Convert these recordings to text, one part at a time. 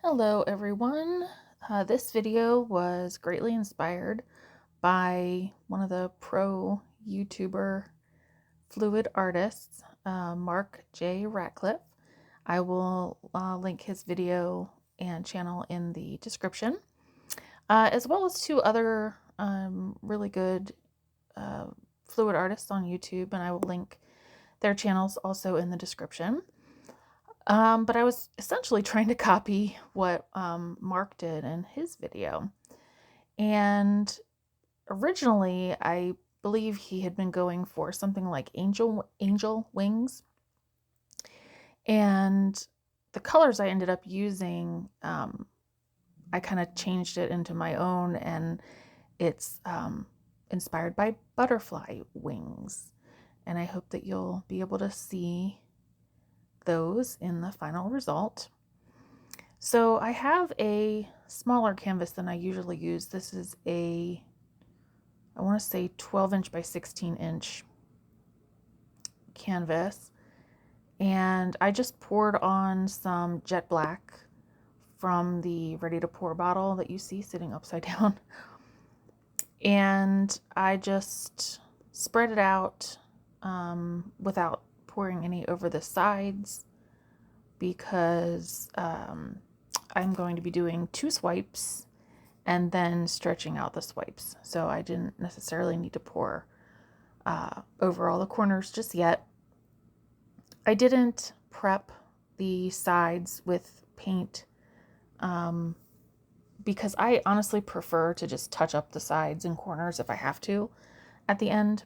Hello everyone. This video was greatly inspired by one of the pro YouTuber fluid artists, Mark J. Ratcliffe. I will link his video and channel in the description, as well as two other really good fluid artists on YouTube, and I will link their channels also in the description. But I was essentially trying to copy what Mark did in his video. And originally, I believe he had been going for something like angel wings. And the colors I ended up using, I kind of changed it into my own, and it's inspired by butterfly wings. And I hope that you'll be able to see those in the final result. So I have a smaller canvas than I usually use. This is I want to say 12 inch by 16 inch canvas. And I just poured on some jet black from the ready to pour bottle that you see sitting upside down. And I just spread it out without pouring any over the sides, because I'm going to be doing 2 swipes and then stretching out the swipes. So I didn't necessarily need to pour over all the corners just yet. I didn't prep the sides with paint because I honestly prefer to just touch up the sides and corners if I have to at the end.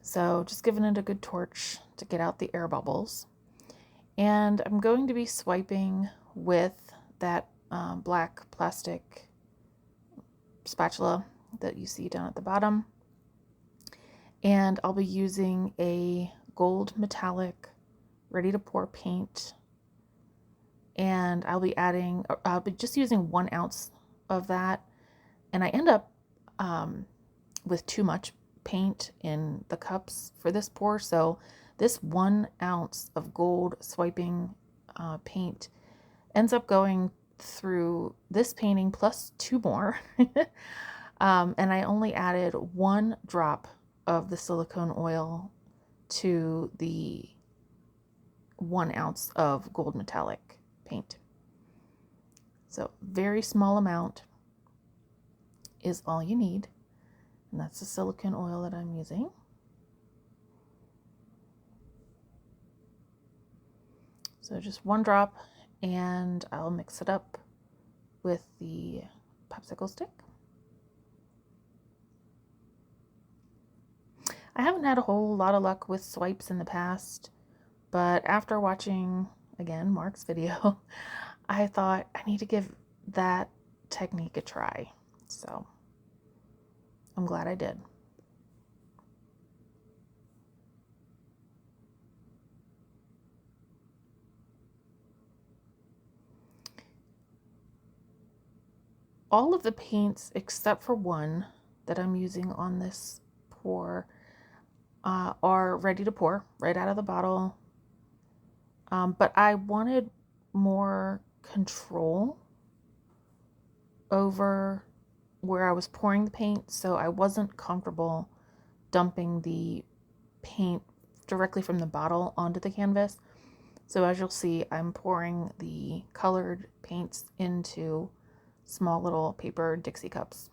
So just giving it a good torch to get out the air bubbles. And I'm going to be swiping with that black plastic spatula that you see down at the bottom. And I'll be using a gold metallic ready to pour paint. And I'll be just using 1 ounce of that. And I end up with too much paint in the cups for this pour. So this 1 ounce of gold swiping paint ends up going through this painting plus 2 more. And I only added 1 drop of the silicone oil to the 1 ounce of gold metallic paint. So very small amount is all you need. And that's the silicone oil that I'm using. So just 1 drop, and I'll mix it up with the popsicle stick. I haven't had a whole lot of luck with swipes in the past, but after watching, again, Mark's video, I thought I need to give that technique a try. So I'm glad I did. All of the paints except for one that I'm using on this pour are ready to pour right out of the bottle. But I wanted more control over where I was pouring the paint, so I wasn't comfortable dumping the paint directly from the bottle onto the canvas. So as you'll see, I'm pouring the colored paints into small little paper Dixie cups.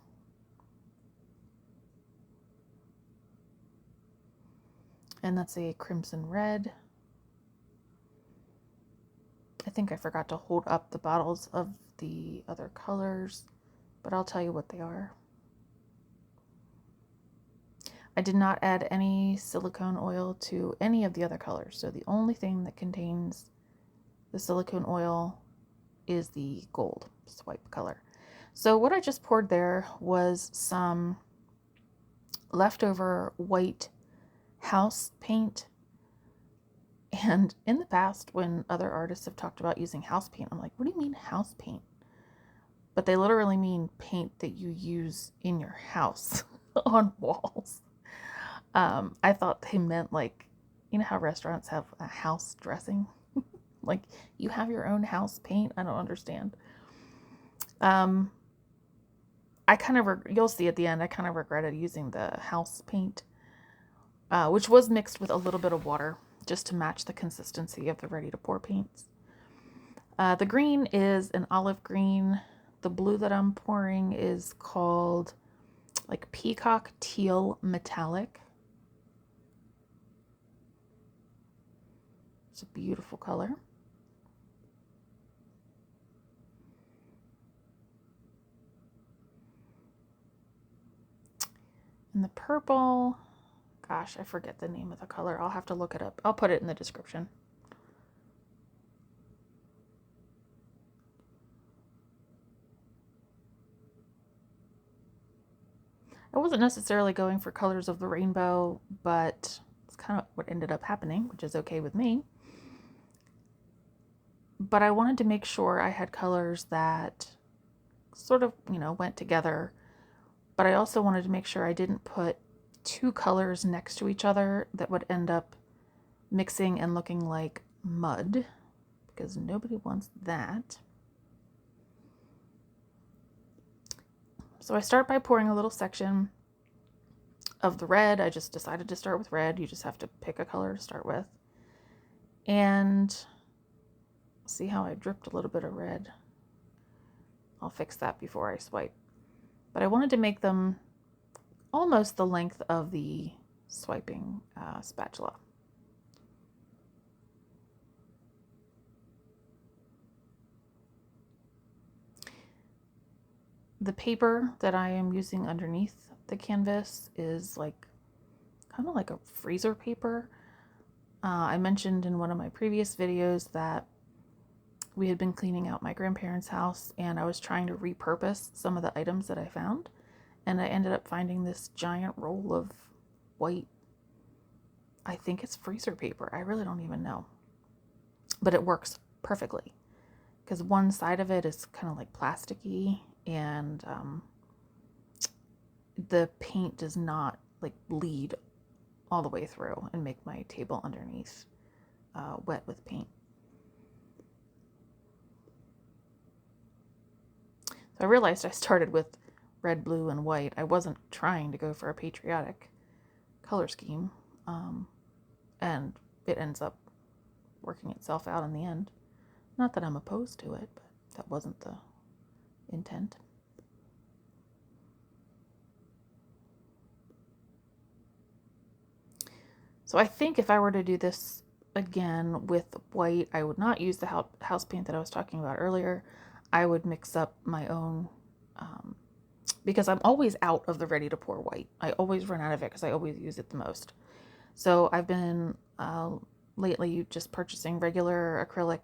And that's a crimson red. I think I forgot to hold up the bottles of the other colors, but I'll tell you what they are. I did not add any silicone oil to any of the other colors, so the only thing that contains the silicone oil is the gold swipe color. So what I just poured there was some leftover white house paint. And in the past, when other artists have talked about using house paint, I'm like, what do you mean house paint? But they literally mean paint that you use in your house on walls. I thought they meant, like, you know how restaurants have a house dressing? Like, you have your own house paint? I don't understand. I kind of, you'll see at the end, I kind of regretted using the house paint, which was mixed with a little bit of water just to match the consistency of the ready to pour paints. The green is an olive green. The blue that I'm pouring is called like Peacock Teal Metallic. It's a beautiful color. And the purple, gosh, I forget the name of the color. I'll have to look it up. I'll put it in the description. I wasn't necessarily going for colors of the rainbow, but it's kind of what ended up happening, which is okay with me. But I wanted to make sure I had colors that sort of, went together. But I also wanted to make sure I didn't put two colors next to each other that would end up mixing and looking like mud, because nobody wants that. So I start by pouring a little section of the red. I just decided to start with red. You just have to pick a color to start with. And see how I dripped a little bit of red? I'll fix that before I swipe. But I wanted to make them almost the length of the swiping spatula. The paper that I am using underneath the canvas is like kind of like a freezer paper. I mentioned in one of my previous videos that we had been cleaning out my grandparents' house and I was trying to repurpose some of the items that I found, and I ended up finding this giant roll of white, I think it's freezer paper. I really don't even know, but it works perfectly because one side of it is kind of like plasticky, and the paint does not like bleed all the way through and make my table underneath wet with paint. So I realized I started with red, blue, and white. I wasn't trying to go for a patriotic color scheme, and it ends up working itself out in the end. Not that I'm opposed to it, but that wasn't the intent. So I think if I were to do this again with white, I would not use the house paint that I was talking about earlier. I would mix up my own, because I'm always out of the ready to pour white. I always run out of it because I always use it the most. So I've been lately just purchasing regular acrylic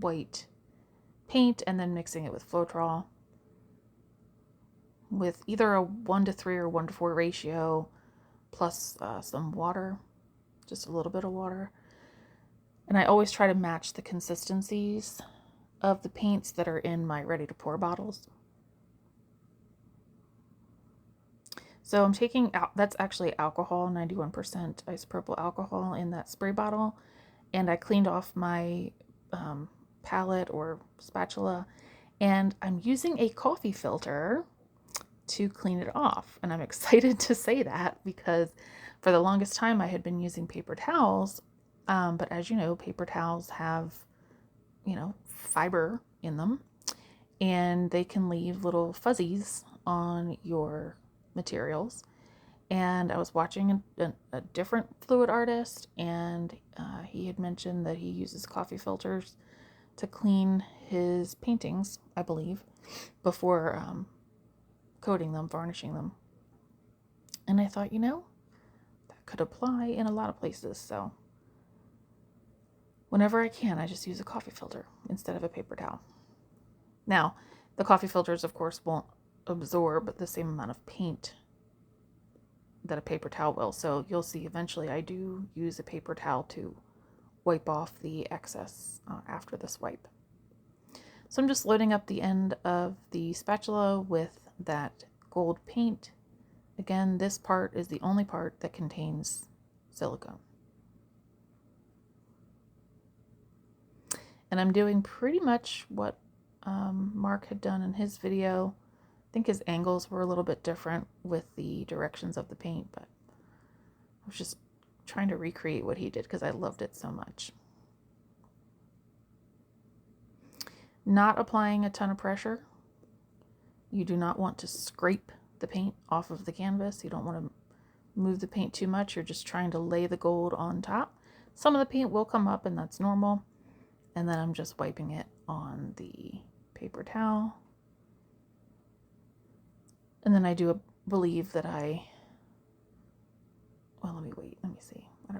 white paint and then mixing it with Floetrol with either a 1:3 or 1:4 ratio, plus some water, just a little bit of water. And I always try to match the consistencies of the paints that are in my ready to pour bottles. So I'm taking out, that's actually alcohol, 91% isopropyl alcohol in that spray bottle. And I cleaned off my palette or spatula, and I'm using a coffee filter to clean it off. And I'm excited to say that because for the longest time I had been using paper towels. But as you know, paper towels have, fiber in them, and they can leave little fuzzies on your materials. And I was watching a different fluid artist, and he had mentioned that he uses coffee filters to clean his paintings, I believe, before coating them, varnishing them. And I thought, that could apply in a lot of places. So whenever I can, I just use a coffee filter instead of a paper towel. Now, the coffee filters, of course, won't absorb the same amount of paint that a paper towel will. So you'll see eventually I do use a paper towel to wipe off the excess after the swipe. So I'm just loading up the end of the spatula with that gold paint. Again, this part is the only part that contains silicone. And I'm doing pretty much what Mark had done in his video. I think his angles were a little bit different with the directions of the paint, but I was just trying to recreate what he did because I loved it so much. Not applying a ton of pressure. You do not want to scrape the paint off of the canvas. You don't want to move the paint too much. You're just trying to lay the gold on top. Some of the paint will come up, and that's normal. And then I'm just wiping it on the paper towel. And then I do believe that well, let me see. I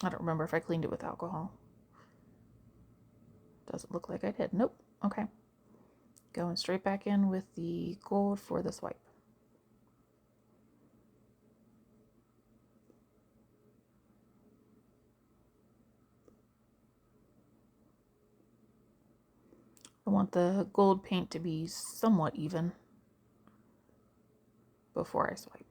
don't remember if I cleaned it with alcohol. Doesn't look like I did. Nope. Okay. Going straight back in with the gold for this wipe. I want the gold paint to be somewhat even before I swipe.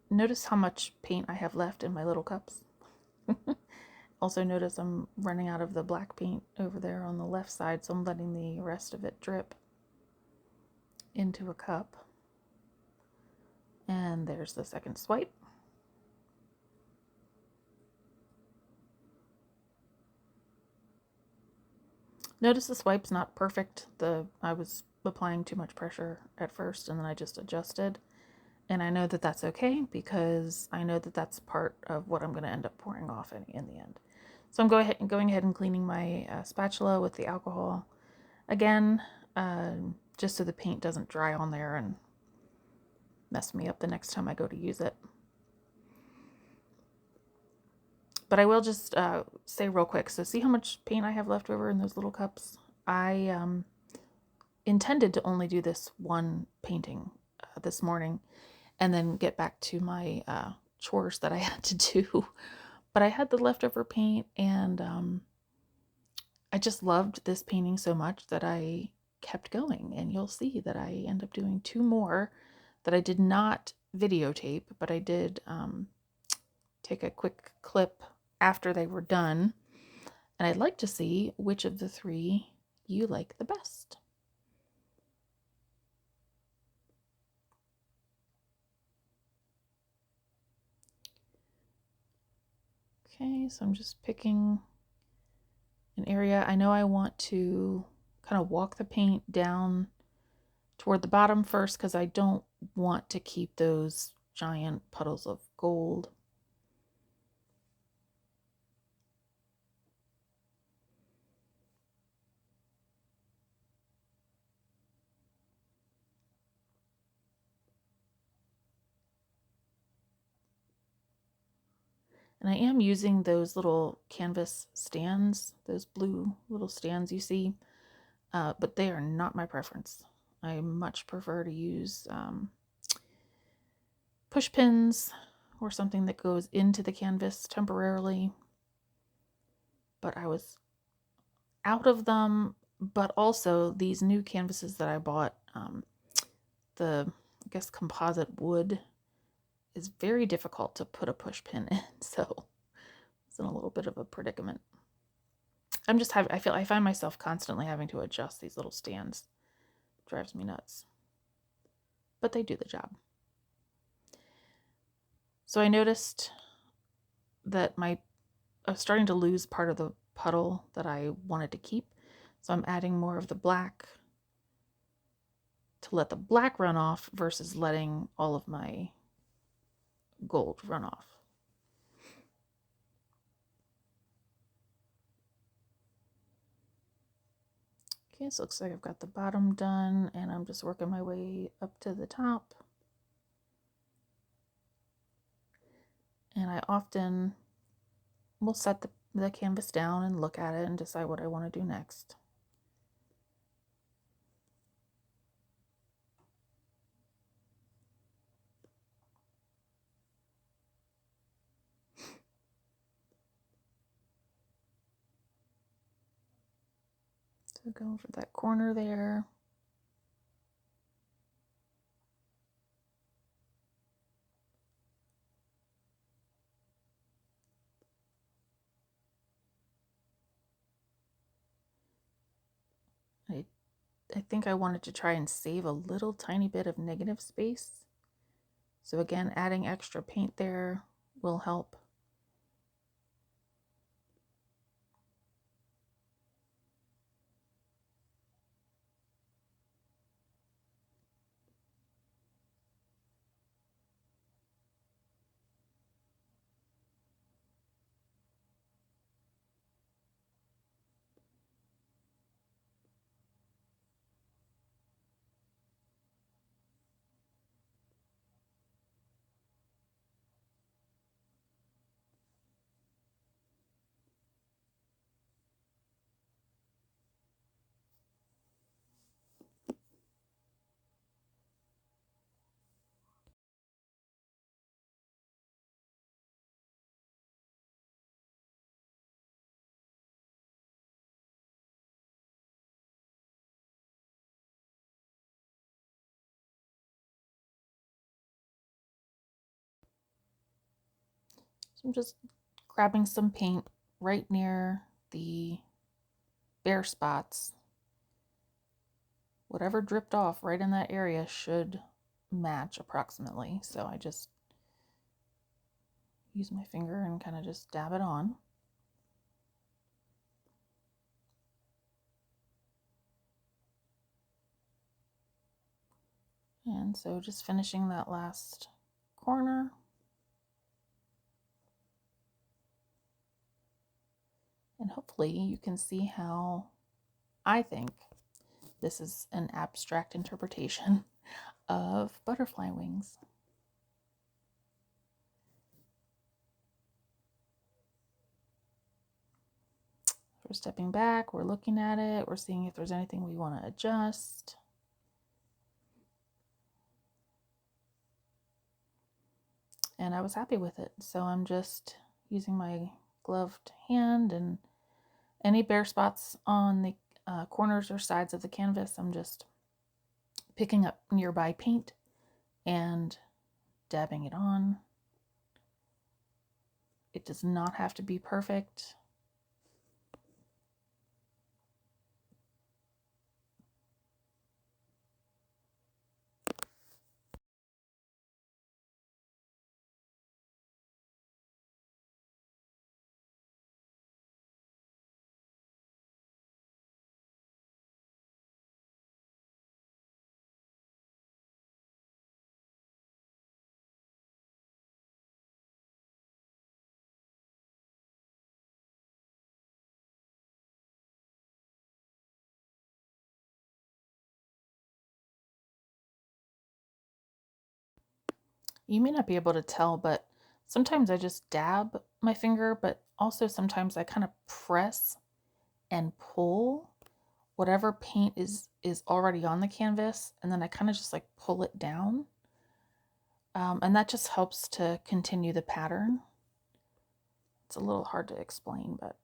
Notice how much paint I have left in my little cups. Also notice I'm running out of the black paint over there on the left side, so I'm letting the rest of it drip into a cup. And there's the second swipe. Notice the swipe's not perfect. I was applying too much pressure at first, and then I just adjusted. And I know that that's okay because I know that that's part of what I'm going to end up pouring off in the end. So I'm going ahead and cleaning my spatula with the alcohol again, just so the paint doesn't dry on there and mess me up the next time I go to use it. But I will just say real quick, so see how much paint I have left over in those little cups? I intended to only do this one painting this morning and then get back to my chores that I had to do. But I had the leftover paint, and I just loved this painting so much that I kept going. And you'll see that I end up doing 2 more that I did not videotape, but I did take a quick clip after they were done. And I'd like to see which of the 3 you like the best. Okay, so I'm just picking an area. I know I want to kind of walk the paint down toward the bottom first because I don't want to keep those giant puddles of gold. And I am using those little canvas stands, those blue little stands you see, but they are not my preference. I much prefer to use push pins or something that goes into the canvas temporarily. But I was out of them, but also these new canvases that I bought, the, I guess, composite wood is very difficult to put a push pin in, so it's in a little bit of a predicament. I find myself constantly having to adjust these little stands. It drives me nuts. But they do the job. So I noticed that I was starting to lose part of the puddle that I wanted to keep. So I'm adding more of the black to let the black run off versus letting all of my gold run off. Okay, so it looks like I've got the bottom done, and I'm just working my way up to the top. And I often will set the canvas down and look at it and decide what I want to do next. So going for that corner there. I think I wanted to try and save a little tiny bit of negative space. So again, adding extra paint there will help. So I'm just grabbing some paint right near the bare spots. Whatever dripped off right in that area should match approximately. So I just use my finger and kind of just dab it on. And so just finishing that last corner. And hopefully you can see how I think this is an abstract interpretation of butterfly wings. We're stepping back, we're looking at it, we're seeing if there's anything we want to adjust. And I was happy with it. So I'm just using my gloved hand, and any bare spots on the corners or sides of the canvas, I'm just picking up nearby paint and dabbing it on. It does not have to be perfect. You may not be able to tell, but sometimes I just dab my finger, but also sometimes I kind of press and pull whatever paint is already on the canvas, and then I kind of just like pull it down. And that just helps to continue the pattern. It's a little hard to explain, but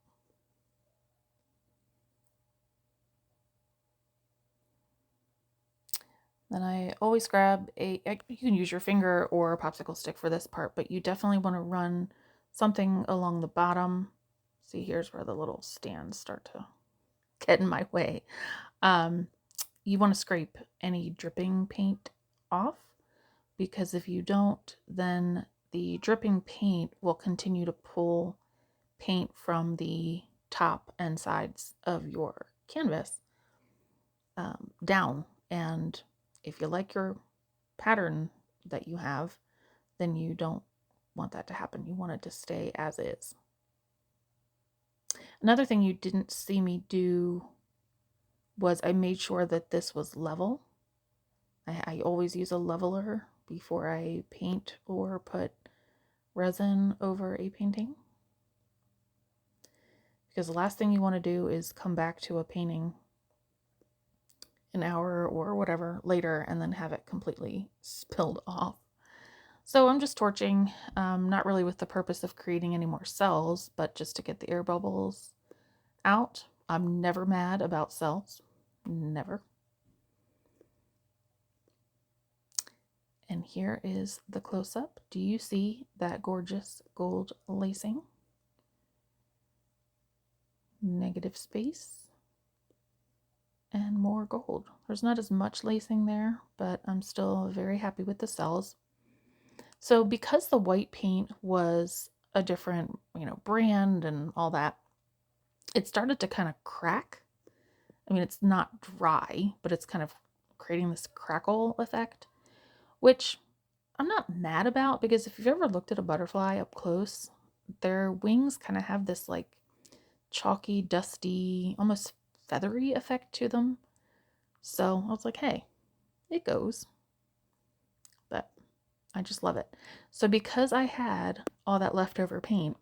then I always grab you can use your finger or a popsicle stick for this part, but you definitely want to run something along the bottom. See, here's where the little stands start to get in my way. You want to scrape any dripping paint off, because if you don't, then the dripping paint will continue to pull paint from the top and sides of your canvas down. And if you like your pattern that you have, then you don't want that to happen. You want it to stay as is. Another thing you didn't see me do was I made sure that this was level. I always use a leveler before I paint or put resin over a painting, because the last thing you want to do is come back to a painting an hour or whatever later and then have it completely spilled off. So I'm just torching, not really with the purpose of creating any more cells, but just to get the air bubbles out. I'm never mad about cells. Never. And here is the close-up. Do you see that gorgeous gold lacing? Negative space. And more gold. There's not as much lacing there, but I'm still very happy with the cells. So because the white paint was a different, brand and all that, it started to kind of crack. I mean, it's not dry, but it's kind of creating this crackle effect, which I'm not mad about, because if you've ever looked at a butterfly up close, their wings kind of have this like chalky, dusty, almost feathery effect to them. So I was like, hey, it goes. But I just love it. So because I had all that leftover paint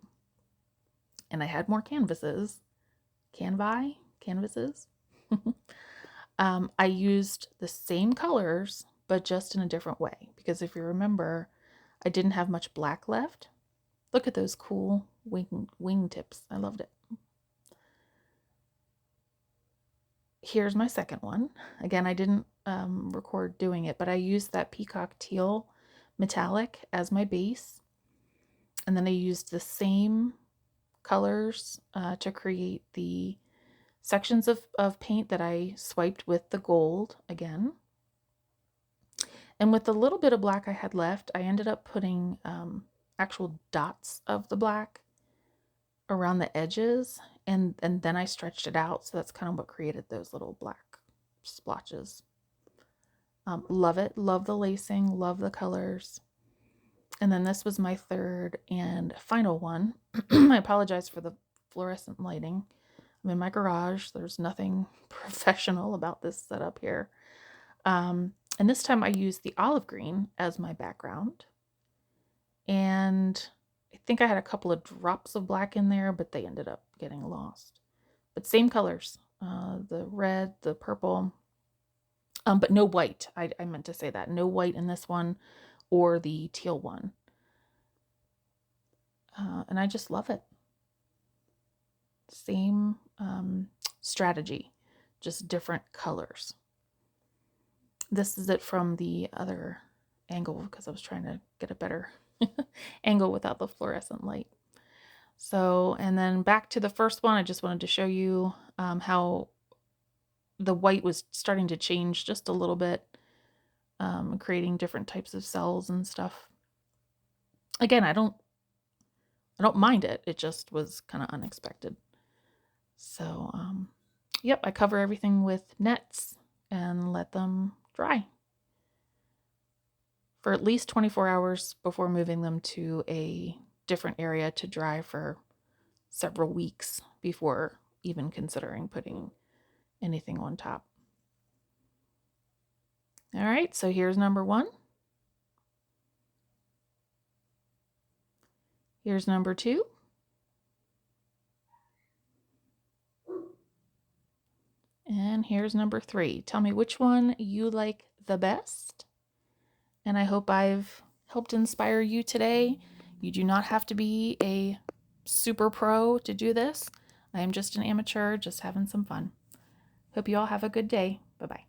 and I had more canvases, I used the same colors, but just in a different way. Because if you remember, I didn't have much black left. Look at those cool wing tips. I loved it. Here's my second one. Again, I didn't record doing it, but I used that peacock teal metallic as my base. And then I used the same colors to create the sections of paint that I swiped with the gold again. And with the little bit of black I had left, I ended up putting actual dots of the black around the edges, and then I stretched it out. So that's kind of what created those little black splotches. Love it. Love the lacing. Love the colors. And then this was my third and final one. I apologize for the fluorescent lighting. I'm in my garage. There's nothing professional about this setup here. And this time I used the olive green as my background. And I think I had a couple of drops of black in there, but they ended up getting lost. But same colors, the red, the purple, but no white. I meant to say that. No white in this one or the teal one. And I just love it. Same strategy, just different colors. This is it from the other angle because I was trying to get a better angle without the fluorescent light. So, and then back to the first one, I just wanted to show you how the white was starting to change just a little bit, creating different types of cells and stuff. Again, I don't mind it. It just was kind of unexpected. So, yep, I cover everything with nets and let them dry for at least 24 hours before moving them to a different area to dry for several weeks before even considering putting anything on top. All right, so here's number one. Here's number two. And here's number three. Tell me which one you like the best. And I hope I've helped inspire you today. You do not have to be a super pro to do this. I am just an amateur, just having some fun. Hope you all have a good day. Bye-bye.